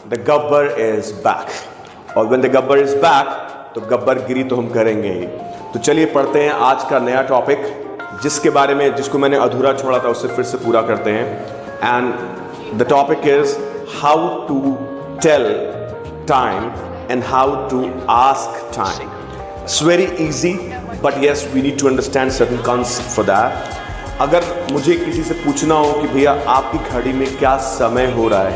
The Gabbar is back. और when the Gabbar is back तो गब्बरगिरी तो हम करेंगे ही। तो चलिए पढ़ते हैं आज का नया टॉपिक, जिसको मैंने अधूरा छोड़ा था उससे फिर से पूरा करते हैं। And the topic is how to tell time and how to ask time. It's very easy but yes we need to understand certain concept for that. अगर मुझे किसी से पूछना हो कि भैया आपकी घड़ी में क्या समय हो रहा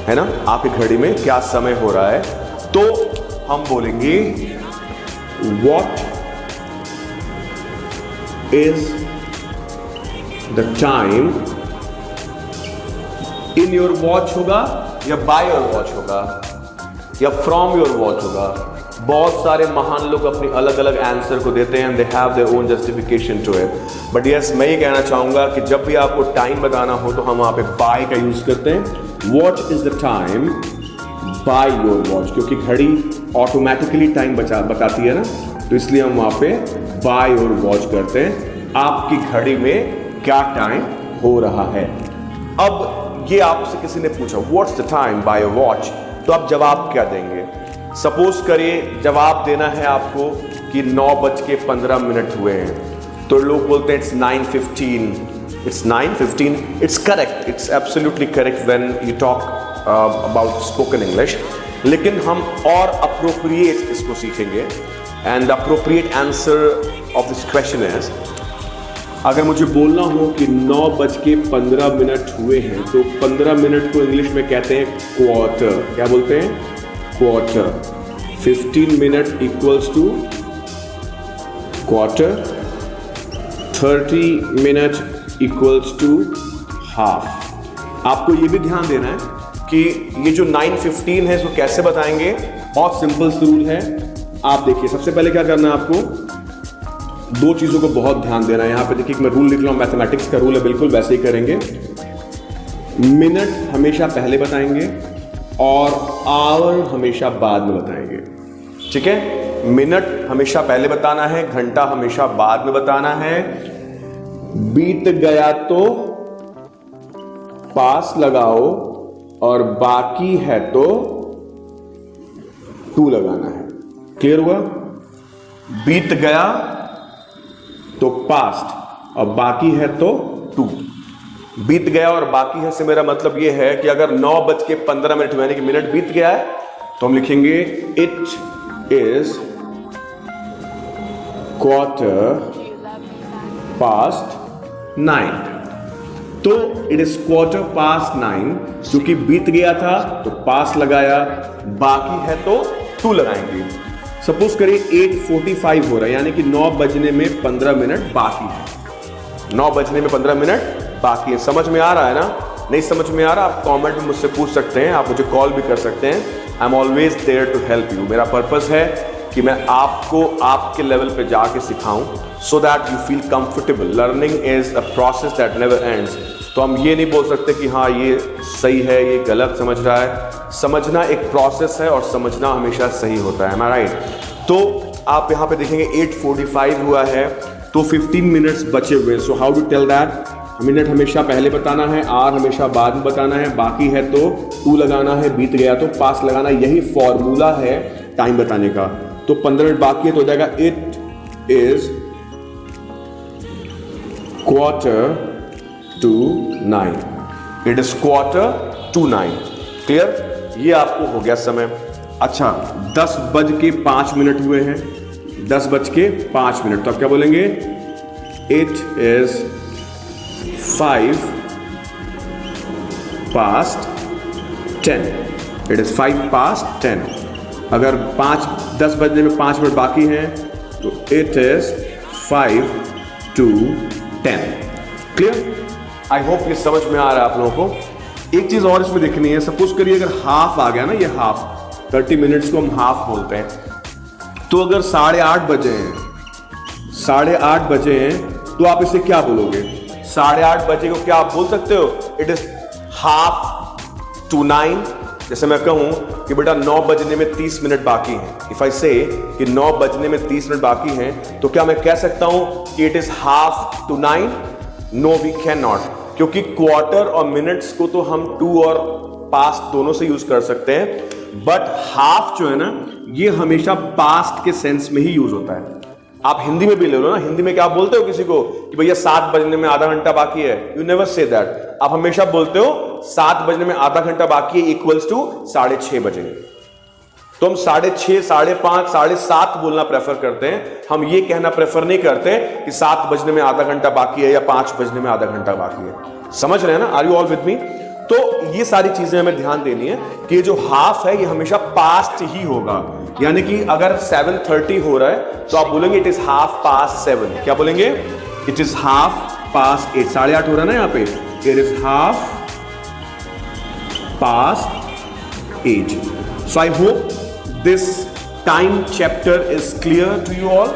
है ना, आपकी घड़ी में क्या समय हो रहा है, तो हम बोलेंगे what is the time in your watch होगा या बाय योर वॉच होगा या फ्रॉम योर वॉच होगा। बहुत सारे महान लोग अपनी अलग अलग आंसर को देते हैं, they have their own justification to it. But yes, मैं ये कहना चाहूंगा कि जब भी आपको टाइम बताना हो तो हम वहां पे बाय का यूज करते हैं। What is the time by your watch, क्योंकि घड़ी ऑटोमेटिकली टाइम बताती है ना, तो इसलिए हम वहां पे बाय योर वॉच करते हैं। आपकी घड़ी में क्या टाइम हो रहा है। अब ये आपसे किसी ने पूछा what's the time by your watch, तो आप जवाब क्या देंगे। सपोज करिए जवाब देना है आपको कि 9:15 हुए हैं, तो लोग बोलते हैं it's 9:15, it's 9:15। It's correct, it's absolutely correct when you talk about spoken English. लेकिन हम और अप्रोप्रिएट इसको सीखेंगे। And the appropriate answer of this question is, अगर मुझे बोलना हो कि 9:15 हुए हैं, तो 15 मिनट को इंग्लिश में कहते हैं क्वार्टर। क्या बोलते हैं? Quarter. 15 minute equals to quarter. 30 minute equals to half. आपको ये भी ध्यान देना है कि ये जो 9:15 है इसको कैसे बताएंगे। बहुत सिंपल रूल है। आप देखिए, सबसे पहले क्या करना है आपको, दो चीजों को बहुत ध्यान देना है। यहां पे देखिए मैं रूल लिख रहा हूं, मैथमेटिक्स का रूल है, बिल्कुल वैसे ही करेंगे। मिनट हमेशा पहले बताएंगे और आवर हमेशा बाद में बताएंगे। ठीक है, मिनट हमेशा पहले बताना है, घंटा हमेशा बाद में बताना है। बीत गया तो पास लगाओ और बाकी है तो टू लगाना है। क्लियर हुआ? बीत गया तो पास्ट और बाकी है तो टू। बीत गया और बाकी है से मेरा मतलब यह है कि अगर 9:15 यानी कि मिनट बीत गया है तो हम लिखेंगे इट इज क्वार्टर पास्ट 9। तो इट इज क्वार्टर पास्ट 9, क्योंकि बीत गया था तो पास लगाया, बाकी है तो टू लगाएंगे। सपोज करिए 8:45 हो रहा है, यानी कि 9:15 बाकी है। 9:15 बाकी है। समझ में आ रहा है ना? नहीं समझ में आ रहा, आप कमेंट में मुझसे पूछ सकते हैं, आप मुझे कॉल भी कर सकते हैं। I am always there to help you. मेरा पर्पस है कि मैं आपको आपके लेवल पे जाके सिखाऊं, so that you feel comfortable. Learning is a process that never ends. तो हम ये नहीं बोल सकते कि हाँ ये सही है, ये गलत समझ रहा है। समझना एक प्रोसेस है और समझना हमेशा सही होता है। राइट? तो आप यहाँ पे देखेंगे 8:45 हुआ है, तो 15 मिनट्स बचे हुए। So how to tell that? Minute हमेशा पहले बताना है, आर हमेशा बाद में बताना है, बाकी है तो टू लगाना है, बीत गया तो पास लगाना। यही फॉर्मूला है टाइम बताने का। तो 15 मिनट बाकी है तो हो जाएगा it is quarter to 9। It is quarter to 9। Clear? ये आपको हो गया समय। अच्छा, 10:05 हुए हैं। 10:05, तो आप क्या बोलेंगे? It is 5 past 10। It is 5 past 10। अगर 10 बजने में 5 मिनट बाकी हैं तो it is 5 to 10। Clear? I hope ये समझ में आ रहा है आप लोगों को। एक चीज और इसमें देखनी है। सपोज करिए अगर हाफ आ गया ना, ये हाफ 30 मिनट्स को हम हाफ बोलते हैं, तो अगर 8:30 बजे हैं, 8:30 बजे हैं तो आप इसे क्या बोलोगे? 8:30 बजे को क्या आप बोल सकते हो? It is half to 9। जैसे मैं कहूं कि बेटा 9 बजने में 30 मिनट बाकी हैं। इफ आई से कि 9 बजने में 30 मिनट बाकी हैं, तो क्या मैं कह सकता हूं कि it is half to 9? No, we can not, क्योंकि क्वार्टर और मिनट्स को तो हम 2 और पास्ट दोनों से यूज कर सकते हैं, बट हाफ जो है ना ये हमेशा पास्ट के सेंस में ही यूज होता है। आप हिंदी में भी ले लो ना, हिंदी में क्या आप बोलते हो किसी को कि भैया 7 बजने में आधा घंटा बाकी है? You never say that. आप हमेशा बोलते हो 7 बजने में आधा घंटा बाकी है इक्वल्स टू 6:30 बजे। तो हम 6:30, 5:30, 7:30 बोलना प्रेफर करते हैं। हम ये कहना प्रेफर नहीं करते कि 7 बजने में आधा घंटा बाकी है या 5 बजने में आधा घंटा बाकी है। समझ रहे हैं ना? Are you all with me? तो ये सारी चीजें हमें ध्यान देनी है कि ये जो हाफ है ये हमेशा पास्ट ही होगा। यानी कि अगर 7:30 हो रहा है तो आप बोलेंगे इट इज 7:30। क्या बोलेंगे? It is 8:30। 8:30 हो रहा है ना यहाँ पे, it is 8:30। So I hope this time chapter is clear to you all.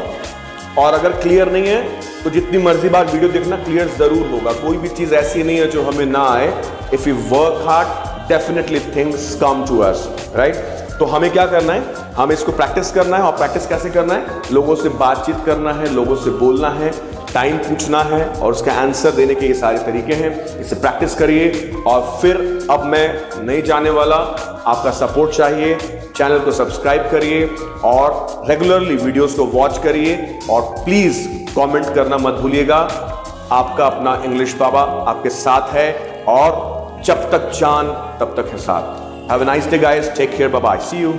और अगर क्लियर नहीं है तो जितनी मर्जी बार वीडियो देखना, क्लियर जरूर होगा। कोई भी चीज ऐसी नहीं है जो हमें ना आए। If you work hard definitely things come to us, right? तो हमें क्या करना है? हमें इसको प्रैक्टिस करना है। और प्रैक्टिस कैसे करना है? लोगों से बातचीत करना है, लोगों से बोलना है, टाइम पूछना है और उसका आंसर देने के ये सारे तरीके हैं। इसे प्रैक्टिस करिए। और फिर अब मैं नहीं जाने वाला, आपका सपोर्ट चाहिए। चैनल को सब्सक्राइब करिए और रेगुलरली वीडियोस को वॉच करिए। और प्लीज कमेंट करना मत भूलिएगा। आपका अपना इंग्लिश बाबा आपके साथ है और जब तक जान तब तक है साथ। Have a nice day guys, take care, bye bye, see you.